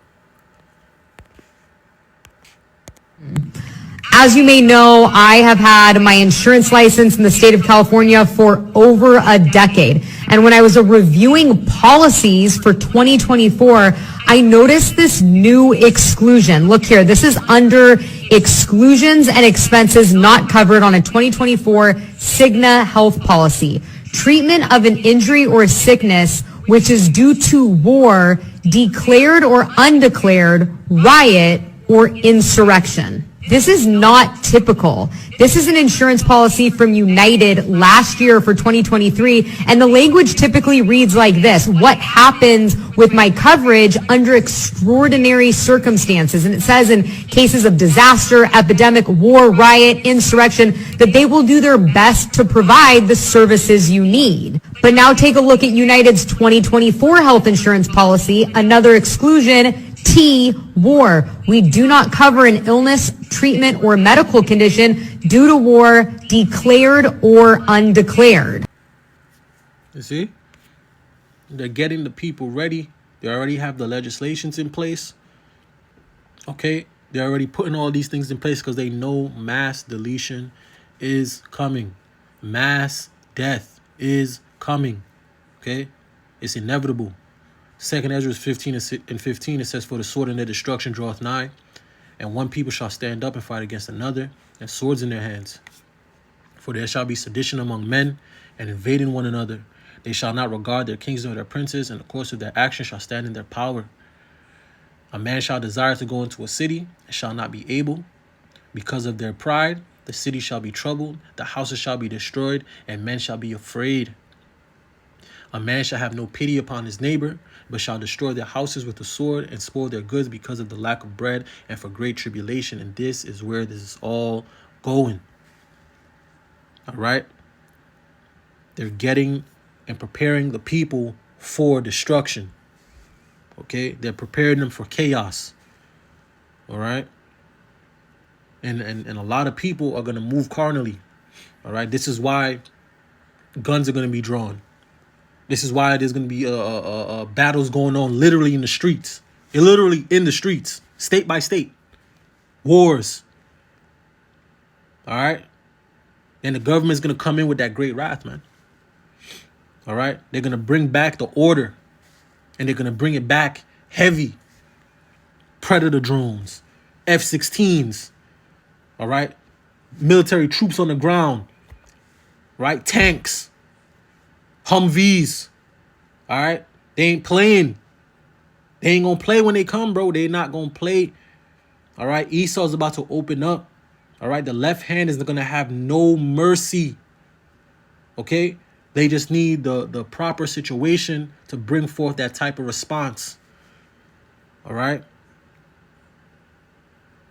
As you may know, I have had my insurance license in the state of California for over a decade. And when I was reviewing policies for 2024, I noticed this new exclusion. Look here, this is under exclusions and expenses not covered on a 2024 Cigna health policy. Treatment of an injury or sickness which is due to war, declared or undeclared, riot, or insurrection. This is not typical. This is an insurance policy from United last year for 2023, and the language typically reads like this: what happens with my coverage under extraordinary circumstances? And it says in cases of disaster, epidemic, war, riot, insurrection, that they will do their best to provide the services you need. But now take a look at United's 2024 health insurance policy, another exclusion, T, war. We do not cover an illness, treatment, or medical condition due to war, declared or undeclared. You see? They're getting the people ready. They already have the legislations in place. Okay? They're already putting all these things in place because they know mass deletion is coming. Mass death is coming. Okay? It's inevitable. 2 Ezra 15:15, it says, For the sword and their destruction draweth nigh, and one people shall stand up and fight against another, and swords in their hands. For there shall be sedition among men, and invading one another. They shall not regard their kings nor their princes, and the course of their action shall stand in their power. A man shall desire to go into a city, and shall not be able. Because of their pride, the city shall be troubled, the houses shall be destroyed, and men shall be afraid. A man shall have no pity upon his neighbor, but shall destroy their houses with the sword and spoil their goods because of the lack of bread and for great tribulation. And this is where this is all going. All right? They're getting and preparing the people for destruction. Okay? They're preparing them for chaos. All right? And a lot of people are going to move carnally. All right? This is why guns are going to be drawn. This is why there's going to be battles going on literally in the streets. Literally in the streets. State by state. Wars. All right? And the government's going to come in with that great wrath, man. All right? They're going to bring back the order. And they're going to bring it back heavy. Predator drones. F-16s. All right? Military troops on the ground. Right? Tanks. Humvees. All right? They ain't playing. They ain't gonna play when they come, bro. They not gonna play. All right, Esau's about to open up. All right, the left hand is gonna have no mercy. Okay, they just need the proper situation to bring forth that type of response. All right,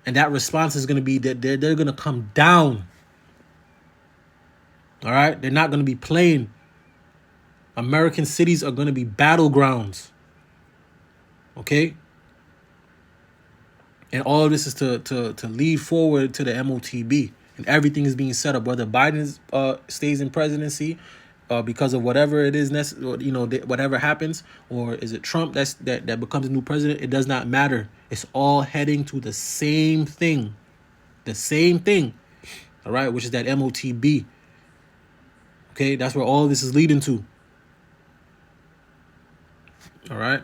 and that response is gonna be that they're gonna come down. All right, they're not gonna be playing. American cities are gonna be battlegrounds. Okay. And all of this is to lead forward to the MOTB, and everything is being set up. Whether Biden stays in presidency, because of whatever it is, whatever happens, or is it Trump that becomes a new president? It does not matter. It's all heading to the same thing, all right, which is that MOTB. Okay, that's where all of this is leading to. All right.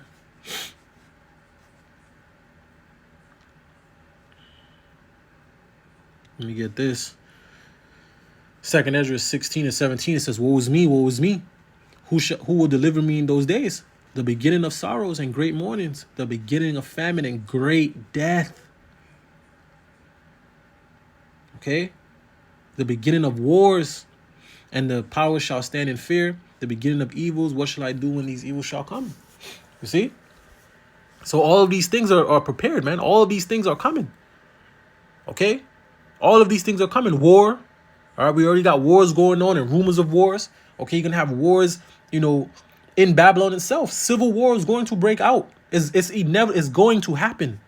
Let me get this. 2nd Ezra 16 and 17. It says, "Woe is me, woe is me. Who will deliver me in those days? The beginning of sorrows and great mournings, the beginning of famine and great death." Okay? The beginning of wars, and the power shall stand in fear. The beginning of evils, what shall I do when these evils shall come? You see? So all of these things are prepared, man. All of these things are coming. Okay? All of these things are coming. War. All right, we already got wars going on and rumors of wars. Okay, you're going to have wars, in Babylon itself. Civil war is going to break out. It's going to happen.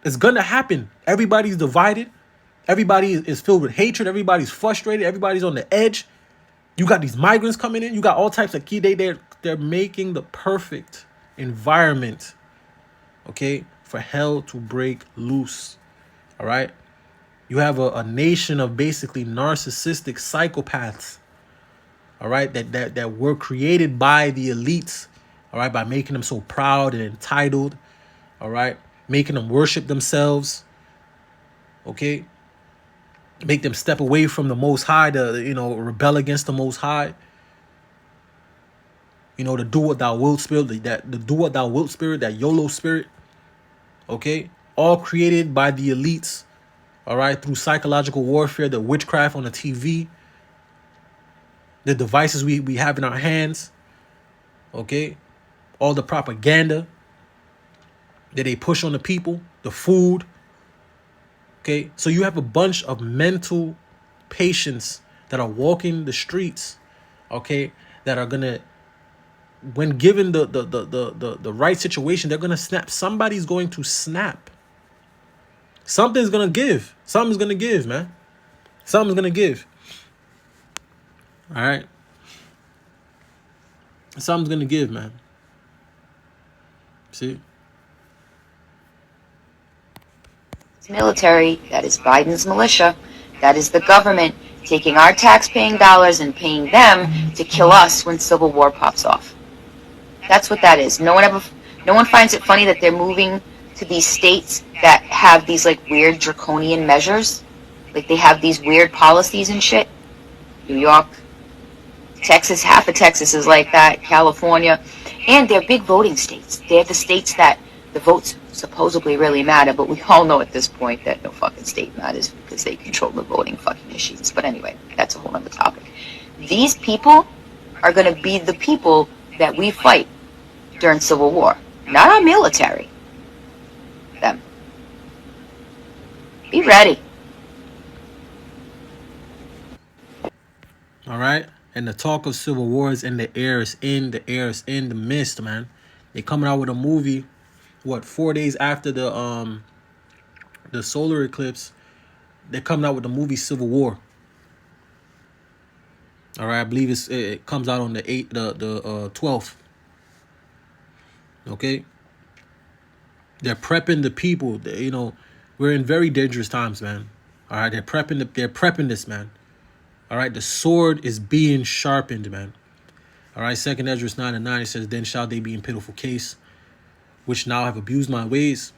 It's going to happen. Everybody's divided. Everybody is filled with hatred. Everybody's frustrated. Everybody's on the edge. You got these migrants coming in. You got all types of they're making the perfect environment, okay, for hell to break loose. All right. You have a nation of basically narcissistic psychopaths, all right, that were created by the elites, all right, by making them so proud and entitled, all right, making them worship themselves, okay, make them step away from the Most High, to rebel against the Most High, the do what thou wilt spirit, the do what thou wilt spirit, that YOLO spirit, okay, all created by the elites. All right, through psychological warfare, the witchcraft on the TV, the devices we have in our hands, okay, all the propaganda that they push on the people, the food, okay. So you have a bunch of mental patients that are walking the streets, okay, that are gonna, when given the right situation, they're gonna snap. Somebody's going to snap. Something's gonna give. Something's gonna give, man. Something's gonna give. All right. Something's gonna give, man. See? It's military. That is Biden's militia. That is the government taking our tax-paying dollars and paying them to kill us when civil war pops off. That's what that is. No one finds it funny that they're moving to these states that have these like weird draconian measures. Like they have these weird policies and shit. New York, Texas, half of Texas is like that, California. And they're big voting states. They're the states that the votes supposedly really matter, but we all know at this point that no fucking state matters because they control the voting fucking issues. But anyway, that's a whole other topic. These people are going to be the people that we fight during civil war. Not our military. Them. Be ready. All right. And the talk of civil war is in the air. It's in the air. It's in the mist, man. They coming out with a movie, 4 days after the solar eclipse. They're coming out with the movie Civil War. All right, I believe it comes out on the 12th. Okay. They're prepping the people. We're in very dangerous times, man. All right, they're prepping this, man. All right, the sword is being sharpened, man. All right, 2nd Ezra 9:9, it says, "Then shall they be in pitiful case, which now have abused my ways,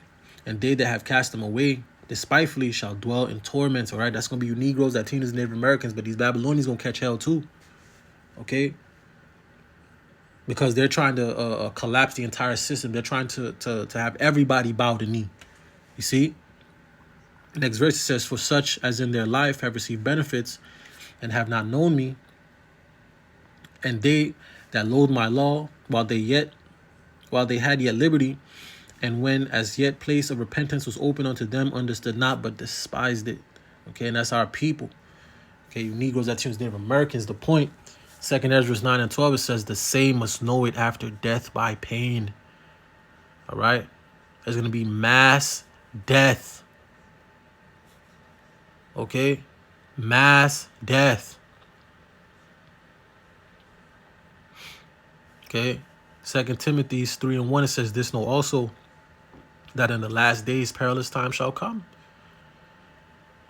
and they that have cast them away despitefully shall dwell in torments." All right, that's going to be you Negroes, Latinos, Native Americans, but these Babylonians going to catch hell too. Okay? because they're trying to collapse the entire system. They're trying to have everybody bow the knee. You see? Next verse says, for such as in their life have received benefits and have not known me, and they that loathe my law while they had yet liberty, and when as yet place of repentance was open unto them, understood not, but despised it. Okay, and that's our people. Okay, you Negroes, Latinos, Native Americans. The point, 2 Ezra 9 and 12, it says the same must know it after death by pain. All right, there's gonna be mass death. Okay, mass death. Okay, 2 Timothy 3 and 1, it says this, know also that in the last days perilous times shall come.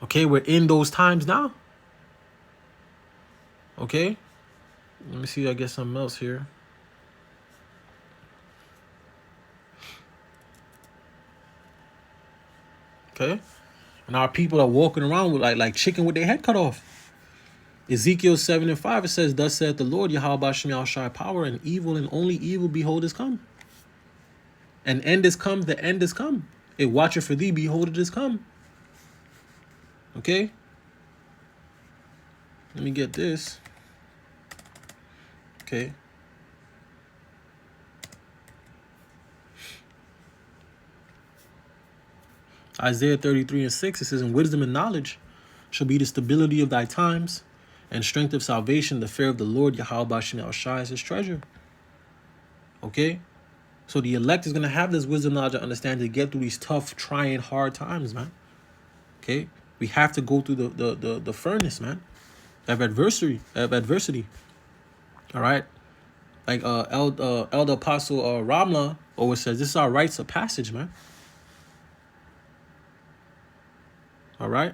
Okay, we're in those times now. Okay, let me see if I get something else here. Okay, and our people are walking around with like chicken with their head cut off. Ezekiel 7 and 5, it says, thus saith the Lord, Yahweh Shem Yahushai, power and evil, and only evil, behold, is come. An end is come, the end is come. It watcheth for thee, behold, it is come. Okay? Let me get this. Okay. Isaiah 33 and 6, it says, and wisdom and knowledge shall be the stability of thy times, and strength of salvation, the fear of the Lord, Yahweh Shem Yahushai, is his treasure. Okay? So the elect is going to have this wisdom, knowledge, and understanding to get through these tough, trying, hard times, man. Okay? We have to go through the furnace, man, of adversity. All right? Like Elder Apostle Ramla always says, this is our rites of passage, man. All right?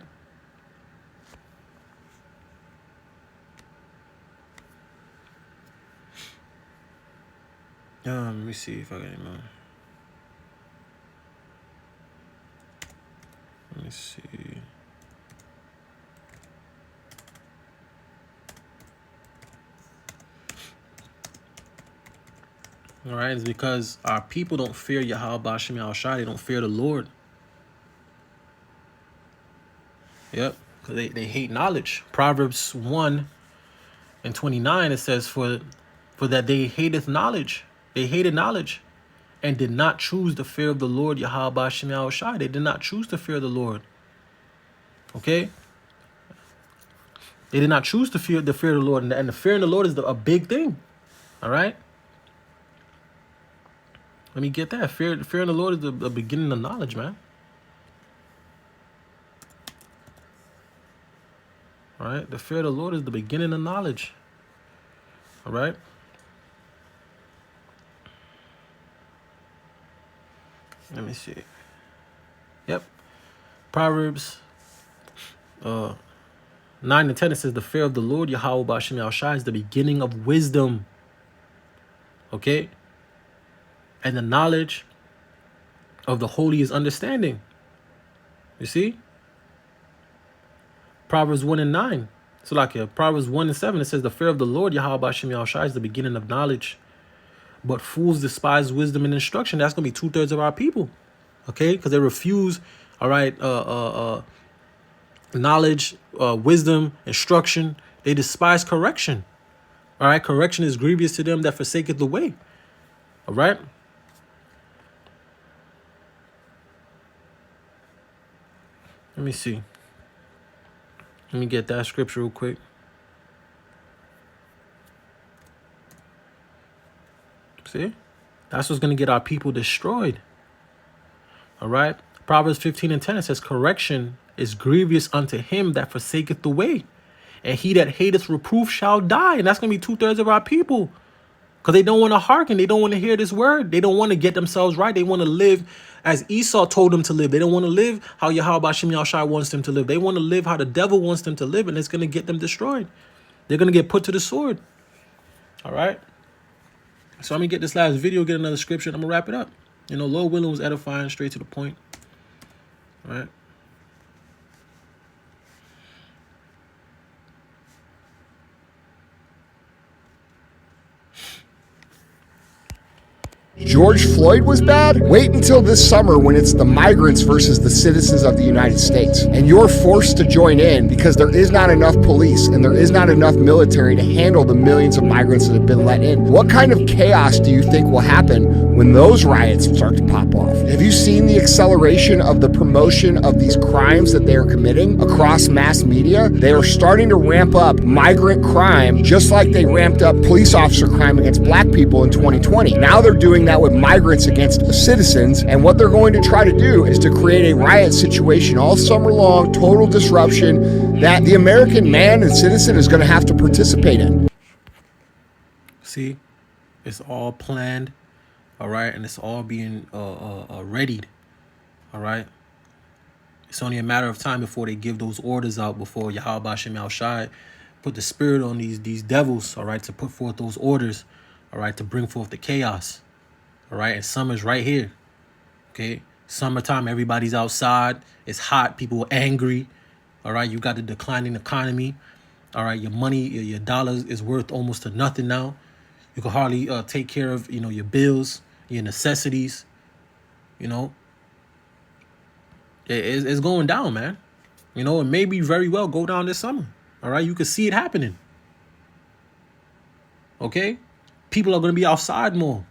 Let me see if I got any more. Let me see. All right, it's because our people don't fear Yahweh Shem Yahushai. They don't fear the Lord. Yep, because they hate knowledge. Proverbs 1 and 29, it says, for that they hateth knowledge. They hated knowledge and did not choose the fear of the Lord, Yahweh Shem Yahushai. They did not choose to fear the Lord. Okay? They did not choose to fear the Lord. And the fear of the Lord is a big thing. All right? Let me get that. Fear of the Lord is the beginning of knowledge, man. All right? The fear of the Lord is the beginning of knowledge. All right? Let me see. Yep. Proverbs 9 and 10, it says, the fear of the Lord, Yahweh Shem Yahushai, is the beginning of wisdom. Okay? And the knowledge of the holy is understanding. You see? Proverbs 1 and 9. So like Proverbs 1 and 7, it says, the fear of the Lord, Yahweh Shem Yahushai, is the beginning of knowledge. But fools despise wisdom and instruction. That's going to be 2/3 of our people. Okay? Because they refuse, all right, knowledge, wisdom, instruction. They despise correction. All right? Correction is grievous to them that forsaketh the way. All right? Let me see. Let me get that scripture real quick. See? That's what's going to get our people destroyed. All right? Proverbs 15 and 10, it says, correction is grievous unto him that forsaketh the way, and he that hateth reproof shall die. And that's going to be 2/3 of our people, because they don't want to hearken. They don't want to hear this word. They don't want to get themselves right. They want to live as Esau told them to live. They don't want to live how Yahweh Shem Yahushai wants them to live. They want to live how the devil wants them to live, and it's going to get them destroyed. They're going to get put to the sword. All right? So I'm going to get this last video, get another scripture, and I'm going to wrap it up. You know, Lord willing, was edifying, straight to the point. All right? George Floyd was bad? Wait until this summer when it's the migrants versus the citizens of the United States. And you're forced to join in because there is not enough police and there is not enough military to handle the millions of migrants that have been let in. What kind of chaos do you think will happen when those riots start to pop off? Have you seen the acceleration of the promotion of these crimes that they are committing across mass media? They are starting to ramp up migrant crime just like they ramped up police officer crime against black people in 2020. Now they're doing that with migrants against citizens, and what they're going to try to do is to create a riot situation all summer long, total disruption that the American man and citizen is going to have to participate in. See, it's all planned, all right, and it's all being readied, all right. It's only a matter of time before they give those orders out, before Yahweh Hashem Yahushai put the spirit on these devils, all right, to put forth those orders, all right, to bring forth the chaos. All right, and summer's right here. Okay, summertime, everybody's outside. It's hot. People are angry. All right, you got a declining economy. All right, your money, your dollar is worth almost to nothing now. You can hardly take care of, your bills, your necessities. It's going down, man. It may be very well go down this summer. All right, you can see it happening. Okay, people are going to be outside more.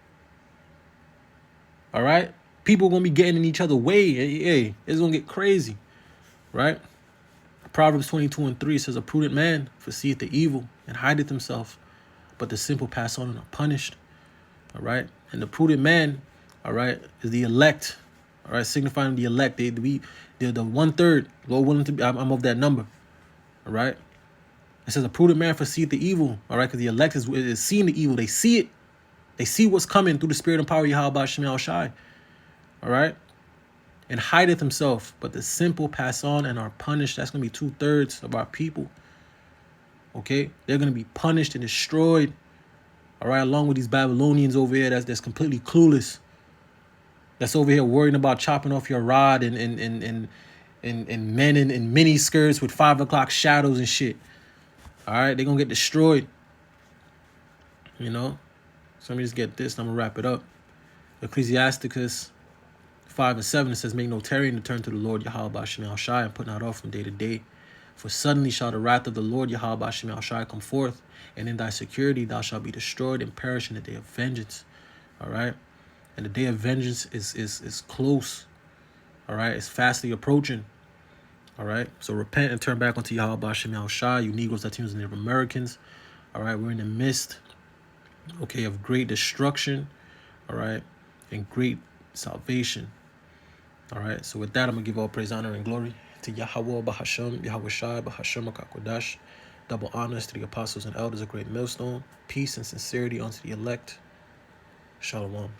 All right, people are going to be getting in each other's way. Hey, it's going to get crazy, right? Proverbs 22:3 says, a prudent man foreseeth the evil and hideth himself, but the simple pass on and are punished. All right, and the prudent man, all right, is the elect. All right, signifying the elect. They're the 1/3. Lord willing to be, I'm of that number. All right, it says a prudent man foreseeth the evil. All right, because the elect is seeing the evil. They see it. They see what's coming through the spirit and power of Yahweh Hashem Yahushai. All right? And hideth himself. But the simple pass on and are punished. That's going to be 2/3 of our people. Okay? They're going to be punished and destroyed. All right? Along with these Babylonians over here that's completely clueless. That's over here worrying about chopping off your rod and men in mini skirts with 5 o'clock shadows and shit. All right? They're going to get destroyed. So let me just get this and I'm going to wrap it up. Ecclesiasticus 5:7, it says, make no tarrying to turn to the Lord Yahweh Hashem Yahushai and put not off from day to day. For suddenly shall the wrath of the Lord Yahweh Hashem Yahushai come forth, and in thy security thou shalt be destroyed and perish in the day of vengeance. All right? And the day of vengeance is close. All right? It's fastly approaching. All right? So repent and turn back unto Yahweh Hashem Yahushai, you Negroes, Latinos, and Native Americans. All right? We're in the midst, okay, of great destruction, all right, and great salvation. All right, so with that, I'm going to give all praise, honor, and glory to Yahweh Bahasham, Yahweh Shai, Bahasham HaKakodash. Double honors to the apostles and elders of Great Millstone. Peace and sincerity unto the elect. Shalom.